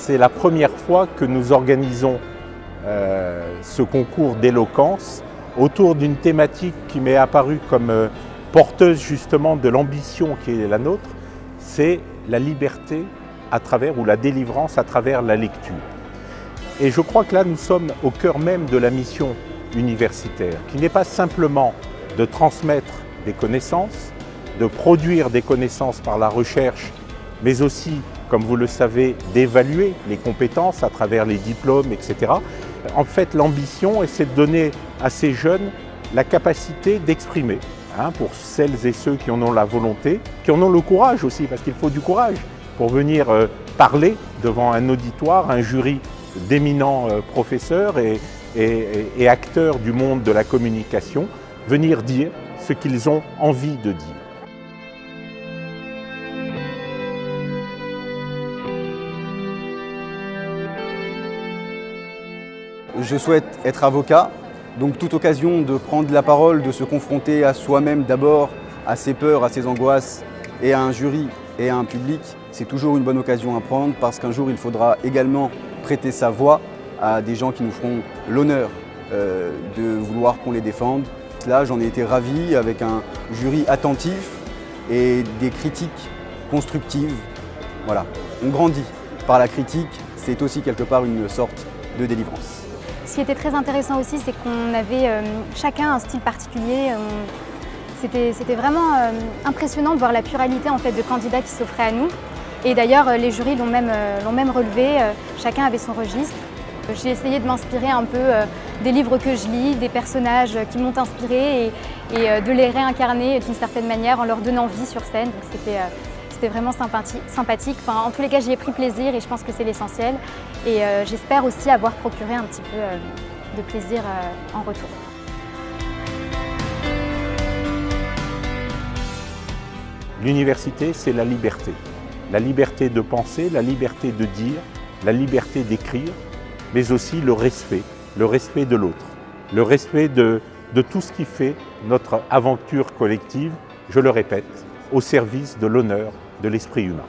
c'est la première fois que nous organisons ce concours d'éloquence autour d'une thématique qui m'est apparue comme porteuse justement de l'ambition qui est la nôtre, c'est la liberté à travers, ou la délivrance à travers la lecture. Et je crois que là, nous sommes au cœur même de la mission universitaire, qui n'est pas simplement de transmettre des connaissances, de produire des connaissances par la recherche, mais aussi, comme vous le savez, d'évaluer les compétences à travers les diplômes, etc. En fait, l'ambition, c'est de donner à ces jeunes la capacité d'exprimer, pour celles et ceux qui en ont la volonté, qui en ont le courage aussi, parce qu'il faut du courage pour venir parler devant un auditoire, un jury d'éminents professeurs et acteurs du monde de la communication, venir dire ce qu'ils ont envie de dire. Je souhaite être avocat, donc toute occasion de prendre la parole, de se confronter à soi-même d'abord, à ses peurs, à ses angoisses, et à un jury et à un public, c'est toujours une bonne occasion à prendre parce qu'un jour il faudra également prêter sa voix à des gens qui nous feront l'honneur de vouloir qu'on les défende. Là, j'en ai été ravi avec un jury attentif et des critiques constructives. Voilà, on grandit par la critique, c'est aussi quelque part une sorte de délivrance. Ce qui était très intéressant aussi, c'est qu'on avait chacun un style particulier. C'était vraiment impressionnant de voir la pluralité en fait, de candidats qui s'offraient à nous. Et d'ailleurs, les jurys l'ont même relevé, chacun avait son registre. J'ai essayé de m'inspirer un peu des livres que je lis, des personnages qui m'ont inspiré et de les réincarner d'une certaine manière en leur donnant vie sur scène. Donc c'était vraiment sympathique. Enfin, en tous les cas, j'y ai pris plaisir et je pense que c'est l'essentiel. Et j'espère aussi avoir procuré un petit peu de plaisir en retour. L'université, c'est la liberté. La liberté de penser, la liberté de dire, la liberté d'écrire, mais aussi le respect de l'autre, le respect de tout ce qui fait notre aventure collective, je le répète, au service de l'honneur de l'esprit humain.